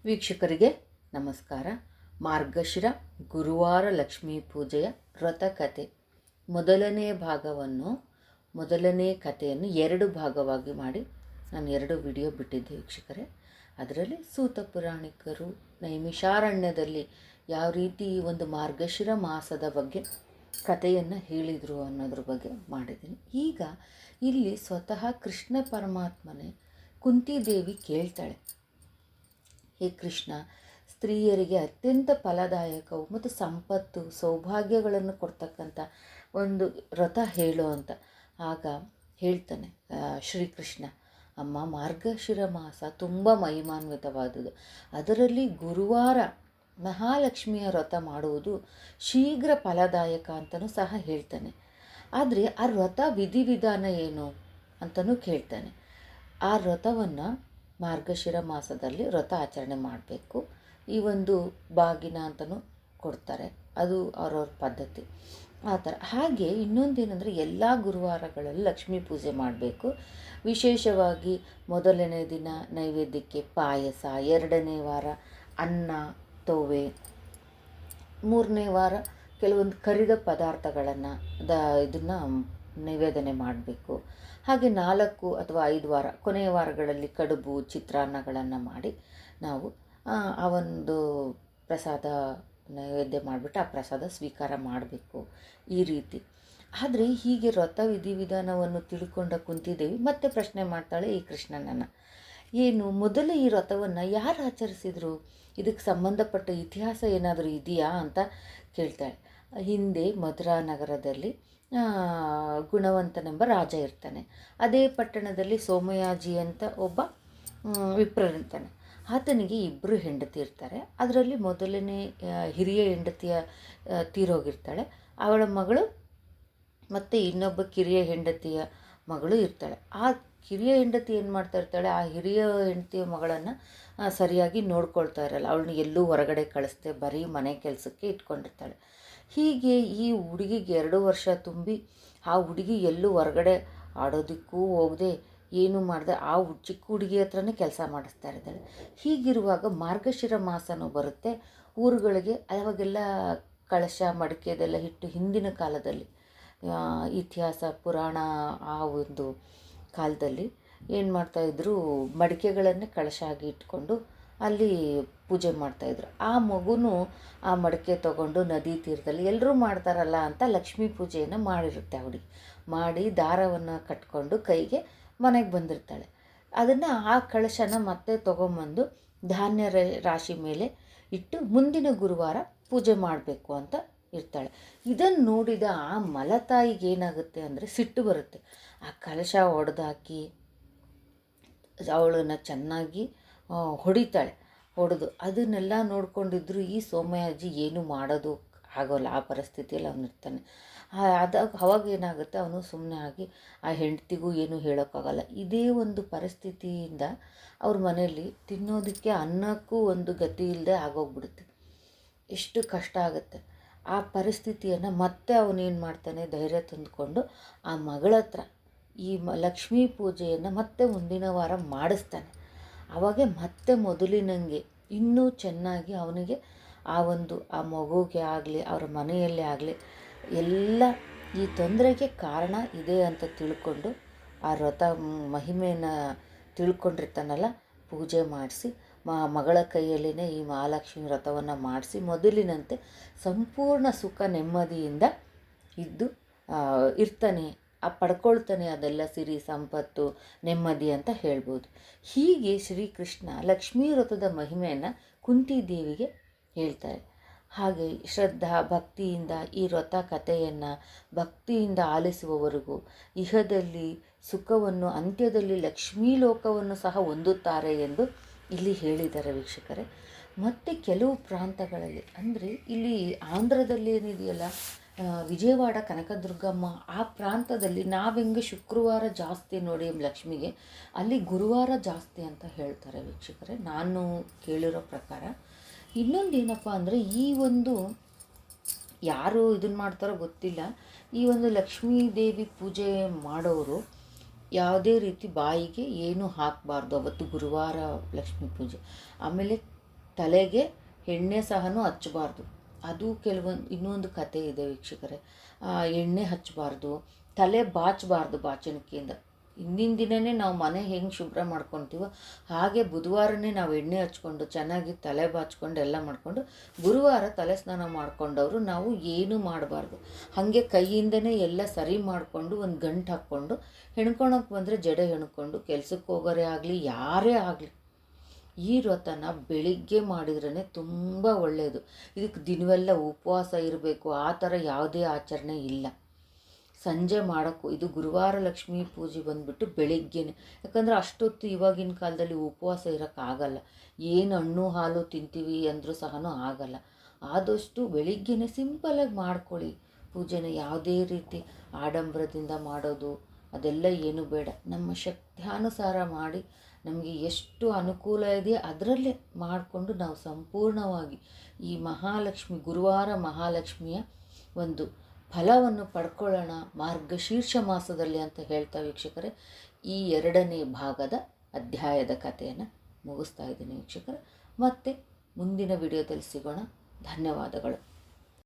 ವೀಕ್ಷಕರಿಗೆ ನಮಸ್ಕಾರ. ಮಾರ್ಗಶಿರ ಗುರುವಾರ ಲಕ್ಷ್ಮೀ ಪೂಜೆಯ ವ್ರತಕಥೆ ಮೊದಲನೇ ಕಥೆಯನ್ನು 2 ಭಾಗವಾಗಿ ಮಾಡಿ ನಾನು 2 ವಿಡಿಯೋ ಬಿಟ್ಟಿದ್ದೆ ವೀಕ್ಷಕರೇ. ಅದರಲ್ಲಿ ಸೂತ ಪುರಾಣಿಕರು ನೈಮಿಷಾರಣ್ಯದಲ್ಲಿ ಯಾವ ರೀತಿ ಒಂದು ಮಾರ್ಗಶಿರ ಮಾಸದ ಬಗ್ಗೆ ಕಥೆಯನ್ನು ಹೇಳಿದರು ಅನ್ನೋದ್ರ ಬಗ್ಗೆ ಮಾಡಿದ್ದೀನಿ. ಈಗ ಇಲ್ಲಿ ಸ್ವತಃ ಕೃಷ್ಣ ಪರಮಾತ್ಮನೇ ಕುಂತಿದೇವಿ ಕೇಳ್ತಾಳೆ, ಹೇ ಕೃಷ್ಣ, ಸ್ತ್ರೀಯರಿಗೆ ಅತ್ಯಂತ ಫಲದಾಯಕವು ಮತ್ತು ಸಂಪತ್ತು ಸೌಭಾಗ್ಯಗಳನ್ನು ಕೊಡ್ತಕ್ಕಂಥ ಒಂದು ವ್ರತ ಹೇಳು ಅಂತ. ಆಗ ಹೇಳ್ತಾನೆ ಶ್ರೀಕೃಷ್ಣ, ಅಮ್ಮ, ಮಾರ್ಗಶಿರ ಮಾಸ ತುಂಬ ಮಹಿಮಾನ್ವಿತವಾದುದು. ಅದರಲ್ಲಿ ಗುರುವಾರ ಮಹಾಲಕ್ಷ್ಮಿಯ ವ್ರತ ಮಾಡುವುದು ಶೀಘ್ರ ಫಲದಾಯಕ ಅಂತಲೂ ಸಹ ಹೇಳ್ತಾನೆ. ಆದರೆ ಆ ವ್ರತ ವಿಧಿವಿಧಾನ ಏನು ಅಂತಲೂ ಕೇಳ್ತಾನೆ. ಆ ವ್ರತವನ್ನು ಮಾರ್ಗಶಿರ ಮಾಸದಲ್ಲಿ ವ್ರತ ಆಚರಣೆ ಮಾಡಬೇಕು. ಈ ಒಂದು ಬಾಗಿನ ಅಂತಲೂ ಕೊಡ್ತಾರೆ, ಅದು ಅವ್ರವ್ರ ಪದ್ಧತಿ ಆ ಥರ. ಹಾಗೆ ಇನ್ನೊಂದೇನೆಂದರೆ ಎಲ್ಲ ಗುರುವಾರಗಳಲ್ಲಿ ಲಕ್ಷ್ಮೀ ಪೂಜೆ ಮಾಡಬೇಕು. ವಿಶೇಷವಾಗಿ ಮೊದಲನೇ ದಿನ ನೈವೇದ್ಯಕ್ಕೆ ಪಾಯಸ, 2ನೇ ವಾರ ಅನ್ನ ತೋವೆ, 3ನೇ ವಾರ ಕೆಲವೊಂದು ಕರಿದ ಪದಾರ್ಥಗಳನ್ನು ಇದನ್ನು ನಿವೇದನೆ ಮಾಡಬೇಕು. ಹಾಗೆ 4 ಅಥವಾ 5 ವಾರ ಕೊನೆಯ ವಾರಗಳಲ್ಲಿ ಕಡುಬು, ಚಿತ್ರಾನ್ನಗಳನ್ನು ಮಾಡಿ ನಾವು ಆ ಒಂದು ಪ್ರಸಾದ ನೈವೇದ್ಯ ಮಾಡಿಬಿಟ್ಟು ಆ ಪ್ರಸಾದ ಸ್ವೀಕಾರ ಮಾಡಬೇಕು, ಈ ರೀತಿ. ಆದರೆ ಹೀಗೆ ವ್ರತ ವಿಧಿವಿಧಾನವನ್ನು ತಿಳ್ಕೊಂಡ ಕುಂತಿದೇವಿ ಮತ್ತೆ ಪ್ರಶ್ನೆ ಮಾಡ್ತಾಳೆ ಈ ಕೃಷ್ಣನನ್ನು, ಏನು ಮೊದಲು ಈ ವ್ರತವನ್ನು ಯಾರು ಆಚರಿಸಿದರು, ಇದಕ್ಕೆ ಸಂಬಂಧಪಟ್ಟ ಇತಿಹಾಸ ಏನಾದರೂ ಇದೆಯಾ ಅಂತ ಕೇಳ್ತಾಳೆ. ಹಿಂದೆ ಮಧುರಾ ನಗರದಲ್ಲಿ ಗುಣವಂತನೆಂಬ ರಾಜ ಇರ್ತಾನೆ. ಅದೇ ಪಟ್ಟಣದಲ್ಲಿ ಸೋಮಯಾಜಿ ಅಂತ ಒಬ್ಬ ವಿಪ್ರರಿರ್ತಾನೆ. ಆತನಿಗೆ 2 ಹೆಂಡತಿ ಇರ್ತಾರೆ. ಅದರಲ್ಲಿ ಮೊದಲನೇ ಹಿರಿಯ ಹೆಂಡತಿಯ ತೀರೋಗಿರ್ತಾಳೆ, ಅವಳ ಮಗಳು ಮತ್ತು ಇನ್ನೊಬ್ಬ ಕಿರಿಯ ಹೆಂಡತಿಯ ಮಗಳು ಇರ್ತಾಳೆ. ಆ ಕಿರಿಯ ಹೆಂಡತಿ ಏನು ಮಾಡ್ತಾ ಇರ್ತಾಳೆ, ಆ ಹಿರಿಯ ಹೆಂಡತಿಯ ಮಗಳನ್ನು ಸರಿಯಾಗಿ ನೋಡ್ಕೊಳ್ತಾ ಇರಲ್ಲ. ಅವಳನ್ನ ಎಲ್ಲೂ ಹೊರಗಡೆ ಕಳಿಸ್ದೆ ಬರೀ ಮನೆ ಕೆಲಸಕ್ಕೆ ಇಟ್ಕೊಂಡಿರ್ತಾಳೆ. ಹೀಗೆ ಈ ಹುಡುಗಿಗೆ 2 ವರ್ಷ ತುಂಬಿ ಆ ಹುಡುಗಿ ಎಲ್ಲೂ ಹೊರಗಡೆ ಆಡೋದಕ್ಕೂ ಹೋಗದೆ ಏನು ಮಾಡಿದೆ ಆ ಚಿಕ್ಕ ಹುಡುಗಿ ಹತ್ರನೇ ಕೆಲಸ ಮಾಡಿಸ್ತಾ ಇದ್ದಾಳೆ. ಹೀಗಿರುವಾಗ ಮಾರ್ಗಶಿರ ಮಾಸನೂ ಬರುತ್ತೆ ಊರುಗಳಿಗೆ. ಅವಾಗೆಲ್ಲ ಕಳಶ ಮಡಿಕೆದೆಲ್ಲ ಇಟ್ಟು ಹಿಂದಿನ ಕಾಲದಲ್ಲಿ ಇತಿಹಾಸ ಪುರಾಣ ಆ ಒಂದು ಕಾಲದಲ್ಲಿ ಏನು ಮಾಡ್ತಾಯಿದ್ರು, ಮಡಿಕೆಗಳನ್ನೇ ಕಳಶ ಆಗಿ ಇಟ್ಕೊಂಡು ಅಲ್ಲಿ ಪೂಜೆ ಮಾಡ್ತಾಯಿದ್ರು. ಆ ಮಗುನೂ ಆ ಮಡಿಕೆ ತೊಗೊಂಡು ನದಿ ತೀರದಲ್ಲಿ ಎಲ್ಲರೂ ಮಾಡ್ತಾರಲ್ಲ ಅಂತ ಲಕ್ಷ್ಮೀ ಪೂಜೆಯನ್ನು ಮಾಡಿರುತ್ತೆ. ಹುಡುಗಿ ಮಾಡಿ ದಾರವನ್ನು ಕಟ್ಕೊಂಡು ಕೈಗೆ ಮನೆಗೆ ಬಂದಿರ್ತಾಳೆ. ಅದನ್ನು ಆ ಕಳಶನ ಮತ್ತೆ ತೊಗೊಂಬಂದು ಧಾನ್ಯ ರಾಶಿ ಮೇಲೆ ಇಟ್ಟು ಮುಂದಿನ ಗುರುವಾರ ಪೂಜೆ ಮಾಡಬೇಕು ಅಂತ ಇರ್ತಾಳೆ. ಇದನ್ನು ನೋಡಿದ ಆ ಮಲತಾಯಿಗೆ ಏನಾಗುತ್ತೆ ಅಂದರೆ ಸಿಟ್ಟು ಬರುತ್ತೆ. ಆ ಕಳಶ ಒಡೆದಾಕಿ ಅವಳನ್ನು ಚೆನ್ನಾಗಿ ಹೊಡಿತಾಳೆ. ಹೊಡೆದು ಅದನ್ನೆಲ್ಲ ನೋಡ್ಕೊಂಡಿದ್ರು ಈ ಸೋಮಯಾಜಿ ಏನು ಮಾಡೋದು ಆಗೋಲ್ಲ. ಆ ಪರಿಸ್ಥಿತಿಯಲ್ಲಿ ಅವನಿರ್ತಾನೆ. ಅವಾಗ ಏನಾಗುತ್ತೆ, ಅವನು ಸುಮ್ಮನೆ ಆಗಿ ಆ ಹೆಂಡತಿಗೂ ಏನು ಹೇಳೋಕ್ಕಾಗಲ್ಲ. ಇದೇ ಒಂದು ಪರಿಸ್ಥಿತಿಯಿಂದ ಅವ್ರ ಮನೆಯಲ್ಲಿ ತಿನ್ನೋದಕ್ಕೆ ಅನ್ನಕ್ಕೂ ಒಂದು ಗತಿ ಇಲ್ಲದೆ ಆಗೋಗ್ಬಿಡುತ್ತೆ. ಎಷ್ಟು ಕಷ್ಟ ಆಗುತ್ತೆ. ಆ ಪರಿಸ್ಥಿತಿಯನ್ನು ಮತ್ತೆ ಅವನೇನು ಮಾಡ್ತಾನೆ, ಧೈರ್ಯ ತಂದುಕೊಂಡು ಆ ಮಗಳ ಹತ್ರ ಈ ಲಕ್ಷ್ಮೀ ಪೂಜೆಯನ್ನು ಮತ್ತೆ ಮುಂದಿನ ವಾರ ಮಾಡಿಸ್ತಾನೆ. ಆವಾಗ ಮತ್ತೆ ಮೊದಲಿನಂಗೆ ಇನ್ನೂ ಚೆನ್ನಾಗಿ ಅವನಿಗೆ ಆ ಮಗುಗೆ ಆಗಲಿ ಅವರ ಮನೆಯಲ್ಲೇ ಆಗಲಿ ಎಲ್ಲ ಈ ತೊಂದರೆಗೆ ಕಾರಣ ಇದೆ ಅಂತ ತಿಳ್ಕೊಂಡು ಆ ವ್ರತ ಮಹಿಮೆಯನ್ನು ತಿಳ್ಕೊಂಡಿರ್ತಾನಲ್ಲ, ಪೂಜೆ ಮಾಡಿಸಿ ಮಗಳ ಕೈಯಲ್ಲೇ ಈ ಮಹಾಲಕ್ಷ್ಮಿ ವ್ರತವನ್ನು ಮಾಡಿಸಿ ಮೊದಲಿನಂತೆ ಸಂಪೂರ್ಣ ಸುಖ ನೆಮ್ಮದಿಯಿಂದ ಇದ್ದು ಇರ್ತಾನೆ, ಪಡ್ಕೊಳ್ತಾನೆ. ಅದೆಲ್ಲ ಸಿರಿ ಸಂಪತ್ತು ನೆಮ್ಮದಿ ಅಂತ ಹೇಳ್ಬೋದು. ಹೀಗೆ ಶ್ರೀಕೃಷ್ಣ ಲಕ್ಷ್ಮೀ ವ್ರತದ ಮಹಿಮೆಯನ್ನು ಕುಂತಿದೇವಿಗೆ ಹೇಳ್ತಾರೆ. ಹಾಗೆ ಶ್ರದ್ಧಾ ಭಕ್ತಿಯಿಂದ ಈ ವ್ರತ ಕಥೆಯನ್ನು ಭಕ್ತಿಯಿಂದ ಆಲಿಸುವವರೆಗೂ ಇಹದಲ್ಲಿ ಸುಖವನ್ನು, ಅಂತ್ಯದಲ್ಲಿ ಲಕ್ಷ್ಮೀ ಲೋಕವನ್ನು ಸಹ ಹೊಂದುತ್ತಾರೆ ಎಂದು ಇಲ್ಲಿ ಹೇಳಿದ್ದಾರೆ ವೀಕ್ಷಕರೇ. ಮತ್ತು ಕೆಲವು ಪ್ರಾಂತಗಳಲ್ಲಿ ಅಂದರೆ ಇಲ್ಲಿ ಆಂಧ್ರದಲ್ಲಿ ಏನಿದೆಯಲ್ಲ, ವಿಜಯವಾಡ ಕನಕದುರ್ಗಮ್ಮ ಆ ಪ್ರಾಂತದಲ್ಲಿ ನಾವೆಂಗೆ ಶುಕ್ರವಾರ ಜಾಸ್ತಿ ನೋಡಿ ಲಕ್ಷ್ಮಿಗೆ, ಅಲ್ಲಿ ಗುರುವಾರ ಜಾಸ್ತಿ ಅಂತ ಹೇಳ್ತಾರೆ ವೀಕ್ಷಕರೇ, ನಾನು ಕೇಳಿರೋ ಪ್ರಕಾರ. ಇನ್ನೊಂದೇನಪ್ಪ ಅಂದರೆ ಈ ಒಂದು ಯಾರು ಇದನ್ನು ಮಾಡ್ತಾರೋ ಗೊತ್ತಿಲ್ಲ, ಈ ಒಂದು ಲಕ್ಷ್ಮೀ ದೇವಿ ಪೂಜೆ ಮಾಡೋರು ಯಾವುದೇ ರೀತಿ ಬಾಯಿಗೆ ಏನೂ ಹಾಕಬಾರ್ದು ಅವತ್ತು ಗುರುವಾರ ಲಕ್ಷ್ಮೀ ಪೂಜೆ. ಆಮೇಲೆ ತಲೆಗೆ ಎಣ್ಣೆ ಸಹನೂ ಹಚ್ಚಬಾರ್ದು. ಅದು ಇನ್ನೊಂದು ಕತೆ ಇದೆ ವೀಕ್ಷಕರೇ. ಎಣ್ಣೆ ಹಚ್ಚಬಾರ್ದು, ತಲೆ ಬಾಚಬಾರ್ದು ಬಾಚಣಿಕೆಯಿಂದ. ಹಿಂದಿನ ದಿನವೇ ನಾವು ಮನೆ ಹೆಂಗೆ ಶುಭ್ರ ಮಾಡ್ಕೊತೀವೋ ಹಾಗೆ ಬುಧವಾರನೇ ನಾವು ಎಣ್ಣೆ ಹಚ್ಕೊಂಡು ಚೆನ್ನಾಗಿ ತಲೆ ಬಾಚ್ಕೊಂಡು ಎಲ್ಲ ಮಾಡಿಕೊಂಡು ಗುರುವಾರ ತಲೆ ಸ್ನಾನ ಮಾಡ್ಕೊಂಡವರು ನಾವು ಏನೂ ಮಾಡಬಾರ್ದು. ಹಾಗೆ ಕೈಯಿಂದನೇ ಎಲ್ಲ ಸರಿ ಮಾಡಿಕೊಂಡು ಒಂದು ಗಂಟು ಹಾಕ್ಕೊಂಡು ಹೆಣ್ಕೊಳಕ್ಕೆ ಬಂದರೆ ಜಡೆ ಹೆಣ್ಕೊಂಡು ಕೆಲ್ಸಕ್ಕೆ ಹೋಗೋರೇ ಆಗಲಿ ಯಾರೇ ಆಗಲಿ ಈ ವ್ರತನ ಬೆಳಿಗ್ಗೆ ಮಾಡಿದ್ರೇ ತುಂಬ ಒಳ್ಳೆಯದು. ಇದಕ್ಕೆ ದಿನವೆಲ್ಲ ಉಪವಾಸ ಇರಬೇಕು ಆ ಥರ ಯಾವುದೇ ಆಚರಣೆ ಇಲ್ಲ. ಸಂಜೆ ಮಾಡೋಕ್ಕೂ ಇದು ಗುರುವಾರ ಲಕ್ಷ್ಮೀ ಪೂಜೆ ಬಂದುಬಿಟ್ಟು ಬೆಳಿಗ್ಗೆನೆ. ಯಾಕಂದರೆ ಅಷ್ಟೊತ್ತು ಇವಾಗಿನ ಕಾಲದಲ್ಲಿ ಉಪವಾಸ ಇರೋಕ್ಕಾಗಲ್ಲ. ಏನು ಹಣ್ಣು ಹಾಲು ತಿಂತೀವಿ ಅಂದರೂ ಸಹನೂ ಆಗಲ್ಲ. ಆದಷ್ಟು ಬೆಳಿಗ್ಗೆನೆ ಸಿಂಪಲಾಗಿ ಮಾಡ್ಕೊಳ್ಳಿ ಪೂಜೆನ. ಯಾವುದೇ ರೀತಿ ಆಡಂಬರದಿಂದ ಮಾಡೋದು ಅದೆಲ್ಲ ಏನು ಬೇಡ. ನಮ್ಮ ಶಕ್ತ್ಯಾನುಸಾರ ಮಾಡಿ ನಮಗೆ ಎಷ್ಟು ಅನುಕೂಲ ಇದೆಯೋ ಅದರಲ್ಲೇ ಮಾಡಿಕೊಂಡು ನಾವು ಸಂಪೂರ್ಣವಾಗಿ ಈ ಮಹಾಲಕ್ಷ್ಮಿ ಗುರುವಾರ ಮಹಾಲಕ್ಷ್ಮಿಯ ಒಂದು ಫಲವನ್ನು ಪಡ್ಕೊಳ್ಳೋಣ ಮಾರ್ಗಶೀರ್ಷ ಮಾಸದಲ್ಲಿ ಅಂತ ಹೇಳ್ತಾ ವೀಕ್ಷಕರೇ ಈ 2ನೇ ಭಾಗದ ಅಧ್ಯಾಯದ ಕಥೆಯನ್ನು ಮುಗಿಸ್ತಾ ಇದ್ದೀನಿ ವೀಕ್ಷಕರೇ. ಮತ್ತೆ ಮುಂದಿನ ವಿಡಿಯೋದಲ್ಲಿ ಸಿಗೋಣ. ಧನ್ಯವಾದಗಳು.